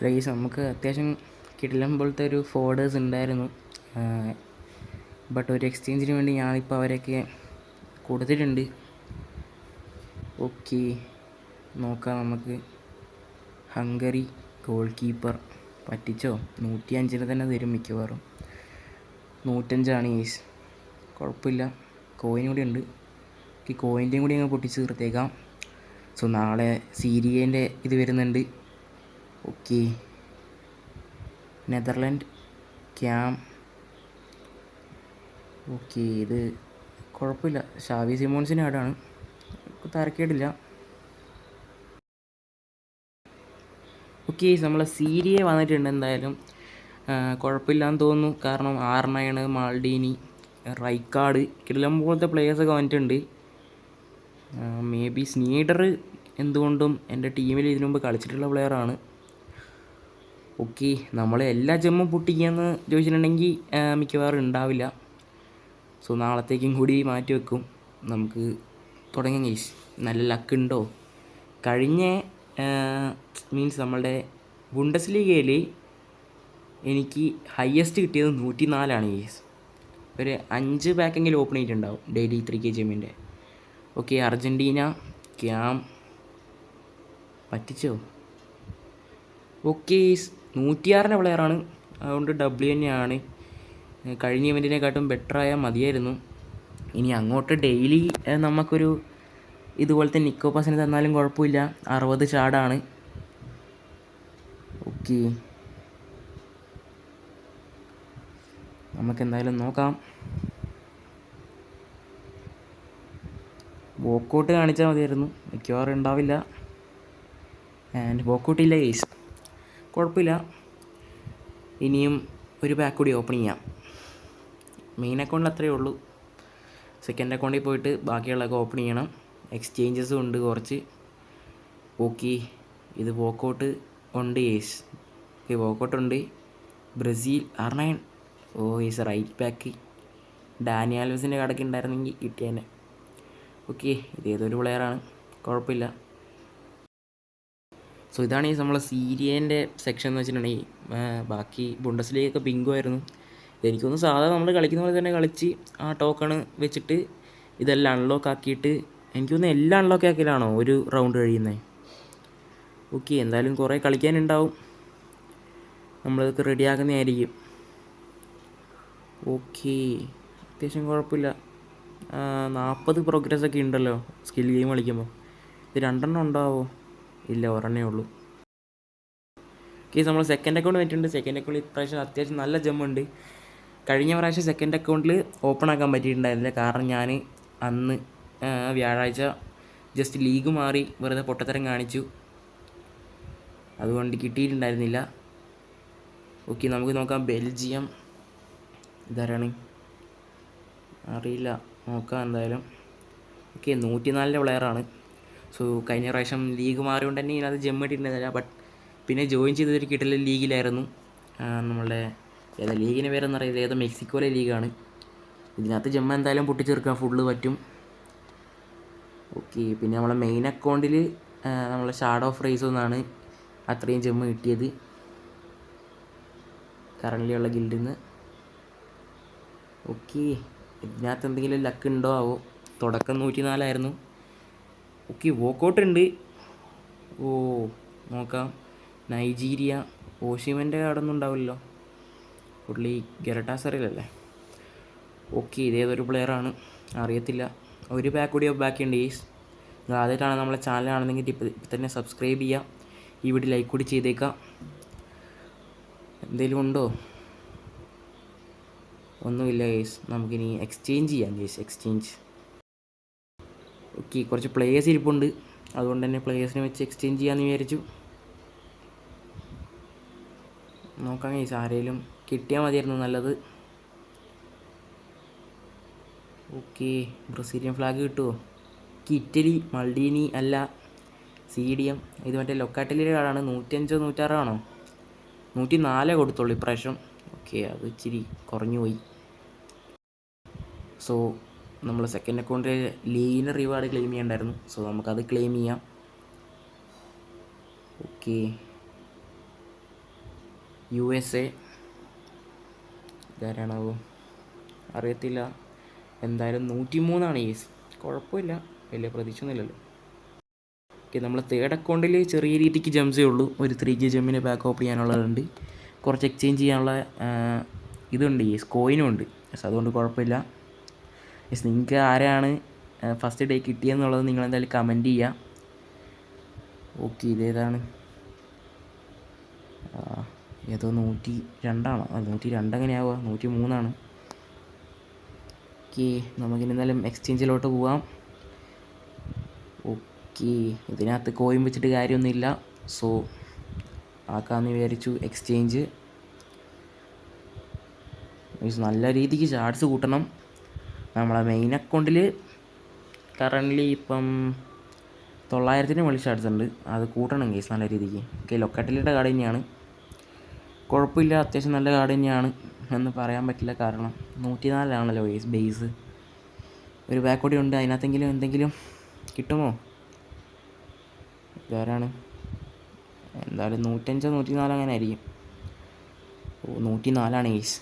Guys നമുക്ക് അത്യാവശ്യം കിടിലം പോലത്തെ ഒരു ഫോർഡേഴ്സ് ഉണ്ടായിരുന്നു. ബട്ട് ഒരു എക്സ്ചേഞ്ചിന് വേണ്ടി ഞാനിപ്പോൾ അവരൊക്കെ കൊടുത്തിട്ടുണ്ട്. ഓക്കെ, നോക്കാം നമുക്ക്. Hungary goal keeper പറ്റിച്ചോ? 105 തന്നെ തരും മിക്കവാറും. 105 ഗൈസ്, കുഴപ്പമില്ല. കോയിൻ കൂടി ഉണ്ട്. ഈ കോയിൻ്റെയും കൂടി അങ്ങ് പൊട്ടിച്ച് തീർത്തേക്കാം. സോ നാളെ സീരിയേൻ്റെ ഇത് വരുന്നുണ്ട്. Okay, Netherland cam. ഓക്കെ, ഇത് കുഴപ്പമില്ല. ഷാവി സിമോൺസിൻ്റെ ആടാണ്, തരക്കേടില്ല. ഓക്കെ, നമ്മളെ സീരിയ വന്നിട്ടുണ്ട്. എന്തായാലും കുഴപ്പമില്ലാന്ന് തോന്നുന്നു. കാരണം R9, മാൾഡീനി, റൈക്കാർഡ്, കിടിലം പോലത്തെ പ്ലേയേഴ്സൊക്കെ വന്നിട്ടുണ്ട്. മേ ബി സ്നീഡർ എന്തുകൊണ്ടും എൻ്റെ ടീമിൽ ഇതിനു മുമ്പ് കളിച്ചിട്ടുള്ള പ്ലെയറാണ്. ഓക്കെ, നമ്മൾ എല്ലാ ജമ്മും പൊട്ടിക്കുകയെന്ന് ചോദിച്ചിട്ടുണ്ടെങ്കിൽ മിക്കവാറും ഉണ്ടാവില്ല. സോ നാളത്തേക്കും കൂടി മാറ്റി വെക്കും. നമുക്ക് തുടങ്ങാം ഗൈസ്. നല്ല ലക്ക് ഉണ്ടോ? കഴിഞ്ഞ മീൻസ് നമ്മളുടെ ബുണ്ടസ്ലീഗയിൽ എനിക്ക് ഹയസ്റ്റ് കിട്ടിയത് 104 ഗൈസ്. ഒരു 5 പാക്കെങ്കിലും ഓപ്പൺ ചെയ്തിട്ടുണ്ടാവും ഡെയിലി 3K ജെമ്മിൻ്റെ. ഓക്കെ, അർജൻറ്റീന ക്യാം പറ്റിച്ചോ? ഓക്കെ, 106 പ്ലെയറാണ്, അതുകൊണ്ട് W തന്നെയാണ്. കഴിഞ്ഞ ഇവൻറ്റിനെക്കാട്ടും ബെറ്ററായാൽ മതിയായിരുന്നു. ഇനി അങ്ങോട്ട് ഡെയിലി നമുക്കൊരു ഇതുപോലത്തെ നിക്കോ പാസിന് തന്നാലും കുഴപ്പമില്ല. 60 ചാടാണ്. ഓക്കെ, നമുക്കെന്തായാലും നോക്കാം. വോക്കൗട്ട് കാണിച്ചാൽ മതിയായിരുന്നു, മിക്കവാറും ഉണ്ടാവില്ല. ആൻഡ് വോക്കൗട്ട് ഇല്ല ഗൈസ്, കുഴപ്പമില്ല. ഇനിയും ഒരു പാക്ക് കൂടി ഓപ്പൺ ചെയ്യാം. മെയിൻ അക്കൗണ്ടിൽ അത്രയേ ഉള്ളൂ. സെക്കൻഡ് അക്കൗണ്ടിൽ പോയിട്ട് ബാക്കിയുള്ളതൊക്കെ ഓപ്പൺ ചെയ്യണം. എക്സ്ചേഞ്ചസും ഉണ്ട് കുറച്ച്. ഓക്കെ, ഇത് വോക്കൗട്ട് ഉണ്ട് ഗൈസ്. ഓക്കെ, വോക്കൗട്ട് ഉണ്ട്. Brazil R9. ഓ ഗൈസ്, റൈറ്റ് ബാക്ക് ഡാനി ആൽവസിൻ്റെ കടക്ക് ഉണ്ടായിരുന്നെങ്കിൽ കിട്ടിയേനെ. ഓക്കെ, ഇത് ഏതൊരു പ്ലെയറാണ്, കുഴപ്പമില്ല. സോ ഇതാണ് ഈ നമ്മളെ സീരിയേൻ്റെ സെക്ഷൻ എന്ന് വെച്ചിട്ടുണ്ടെങ്കിൽ. ബാക്കി ബുണ്ടസ്ലീഗൊക്കെ ബിങ്കോ ആയിരുന്നു. ഇതെനിക്കൊന്ന് സാധാരണ നമ്മൾ കളിക്കുന്ന പോലെ തന്നെ കളിച്ച് ആ ടോക്കണ് വെച്ചിട്ട് ഇതെല്ലാം അൺലോക്ക് ആക്കിയിട്ട്, എനിക്കൊന്ന് എല്ലാം അൺലോക്ക് ആക്കിയിട്ടാണോ ഒരു റൗണ്ട് കഴിയുന്നത്? ഓക്കെ, എന്തായാലും കുറേ കളിക്കാനുണ്ടാവും, നമ്മളിതൊക്കെ റെഡിയാക്കുന്നതായിരിക്കും. ഓക്കെ, അത്യാവശ്യം കുഴപ്പമില്ല. 40 പ്രോഗ്രസ്സൊക്കെ ഉണ്ടല്ലോ സ്കിൽ ഗെയിം കളിക്കുമ്പോൾ. ഇത് 2 ഉണ്ടാവോ? ഇല്ല, ഒരെണ്ണേ ഉള്ളൂ. കേസ് നമ്മൾ സെക്കൻഡ് അക്കൗണ്ട് പറ്റിയിട്ടുണ്ട്. സെക്കൻഡ് അക്കൗണ്ടിൽ ഇപ്രാവശ്യം അത്യാവശ്യം നല്ല ജമ്മുണ്ട്. കഴിഞ്ഞ പ്രാവശ്യം സെക്കൻഡ് അക്കൗണ്ടിൽ ഓപ്പൺ ആക്കാൻ പറ്റിയിട്ടുണ്ടായിരുന്നില്ല. കാരണം ഞാൻ അന്ന് വ്യാഴാഴ്ച ജസ്റ്റ് ലീഗ് മാറി വെറുതെ പൊട്ടത്തരം കാണിച്ചു, അതുകൊണ്ട് കിട്ടിയിട്ടുണ്ടായിരുന്നില്ല. ഓക്കെ, നമുക്ക് നോക്കാം. ബെൽജിയം ഇതാരാണ് അറിയില്ല, നോക്കാം എന്തായാലും. ഓക്കെ, 104 പ്ലെയറാണ്. സോ കഴിഞ്ഞ പ്രാവശ്യം ലീഗ് മാറിയോണ്ട് തന്നെ ഇതിനകത്ത് ജെമ്മ് ഇട്ടിട്ടുണ്ടായിരുന്നില്ല. ബട്ട് പിന്നെ ജോയിൻ ചെയ്തൊരു കിട്ടൽ ലീഗിലായിരുന്നു. നമ്മളുടെ ഏതാ ലീഗിൻ്റെ പേരൊന്നും അറിയില്ല, ഏതോ മെക്സിക്കോയിലെ ലീഗാണ്. ഇതിനകത്ത് ജെമ്മ് എന്തായാലും പൊട്ടിച്ചെടുക്കാൻ ഫുള്ള് പറ്റും. ഓക്കെ, പിന്നെ നമ്മളെ മെയിൻ അക്കൗണ്ടിൽ നമ്മളെ ഷാഡോ ഓഫ് റൈസ് എന്നാണ് അത്രയും ജെമ്മ് കിട്ടിയത് കറൻ്റ് ഉള്ള ഗിൽഡിൽ നിന്ന്. ഓക്കെ, ഇതിനകത്ത് എന്തെങ്കിലും ലക്ക് ഉണ്ടോ ആവോ? തുടക്കം 104 ഓക്കെ, വോക്കൗട്ട് ഉണ്ട്. ഓ, നോക്കാം. നൈജീരിയ, ഓഷിമൻ്റെ കാർഡൊന്നും ഉണ്ടാവില്ലല്ലോ, പുള്ളി ഗെറട്ടാസറിലല്ലേ. ഓക്കെ, ഇതേതൊരു പ്ലെയറാണ് അറിയത്തില്ല. ഒരു പാക്ക് കൂടി ബാക്കിയുണ്ട് ഗൈസ്. നിങ്ങൾ ആദ്യമായിട്ടാണ് നമ്മളെ ചാനൽ കാണുന്നെങ്കിൽ ഇപ്പം തന്നെ സബ്സ്ക്രൈബ് ചെയ്യുക, ഈ വീഡിയോ ലൈക്ക് കൂടി ചെയ്തേക്കാം. എന്തെങ്കിലും ഉണ്ടോ? ഒന്നുമില്ല ഗൈസ്. നമുക്കിനി എക്സ്ചേഞ്ച് ചെയ്യാം ഗൈസ്. എക്സ്ചേഞ്ച്. ഓക്കെ, കുറച്ച് പ്ലേയേഴ്സ് ഇരിപ്പുണ്ട്, അതുകൊണ്ട് തന്നെ പ്ലേയേഴ്സിനെ വെച്ച് എക്സ്ചേഞ്ച് ചെയ്യാമെന്ന് വിചാരിച്ചു. നോക്കാം ഗൈസ്, ആരെങ്കിലും കിട്ടിയാൽ മതിയായിരുന്നു നല്ലത്. ഓക്കെ, ബ്രസീലിയൻ ഫ്ലാഗ് കിട്ടുമോ? ഇറ്റലി, മൾഡീനി അല്ല, CDM. ഇത് മറ്റേ ലൊക്കാറ്റലിയുടെ കാർഡാണ്. 105 106 ആണോ? 104 കൊടുത്തുള്ളൂ ഇപ്രാവശ്യം. ഓക്കെ, അത് ഇച്ചിരി കുറഞ്ഞു പോയി. സോ നമ്മൾ സെക്കൻഡ് അക്കൗണ്ടിൽ ലീഗിൻ്റെ റിവാർഡ് ക്ലെയിം ചെയ്യണ്ടായിരുന്നു. സോ നമുക്കത് ക്ലെയിം ചെയ്യാം. Okay, USA. ഇതാരാണാവോ അറിയത്തില്ല. എന്തായാലും 103 ഗെയ്സ്. കുഴപ്പമില്ല, വലിയ പ്രതീക്ഷയൊന്നുമില്ലല്ലോ. ഓക്കെ, നമ്മൾ തേർഡ് അക്കൗണ്ടിൽ ചെറിയ രീതിക്ക് ജംസേ ഉള്ളൂ. ഒരു 3K ജമ്മിന് ബാക്ക് ഓപ്പൺ ചെയ്യാനുള്ളതുണ്ട്, കുറച്ച് എക്സ്ചേഞ്ച് ചെയ്യാനുള്ള ഇതുണ്ട്, ഈ കോയിനും ഉണ്ട്. അതുകൊണ്ട് കുഴപ്പമില്ല. നിങ്ങൾക്ക് ആരാണ് ഫസ്റ്റ് ഡേ കിട്ടിയെന്നുള്ളത് നിങ്ങളെന്തായാലും കമൻറ്റ് ചെയ്യുക. ഓക്കെ, ഇതേതാണ്? ഏതോ 102 102 എങ്ങനെയാവുക? 103. ഓക്കെ, നമുക്കിനി എന്തായാലും എക്സ്ചേഞ്ചിലോട്ട് പോവാം. ഓക്കെ, ഇതിനകത്ത് കോയിൻ വെച്ചിട്ട് കാര്യമൊന്നുമില്ല, സോ ആക്കാമെന്ന് വിചാരിച്ചു. എക്സ്ചേഞ്ച് നല്ല രീതിക്ക് ചാർട്സ് കൂട്ടണം. നമ്മളെ മെയിൻ അക്കൗണ്ടിൽ കറൻ്റ്ലി ഇപ്പം 900-ന് മുകളിൽ ചാർട്സ് ഉണ്ട്. അത് കൂട്ടണം കേസ് നല്ല രീതിക്ക്. ഓക്കെ, ലൊക്കാറ്റിലിയുടെ കാർഡ് തന്നെയാണ്, കുഴപ്പമില്ല, അത്യാവശ്യം നല്ല കാർഡ് തന്നെയാണ് എന്ന് പറയാൻ പറ്റില്ല. കാരണം 104 ബേസ്. ഒരു ബാക്കോടി ഉണ്ട്, അതിനകത്തെങ്കിലും എന്തെങ്കിലും കിട്ടുമോ? ഇതാരാണ്? എന്തായാലും 105 104 അങ്ങനെ ആയിരിക്കും. 104 കേസ്.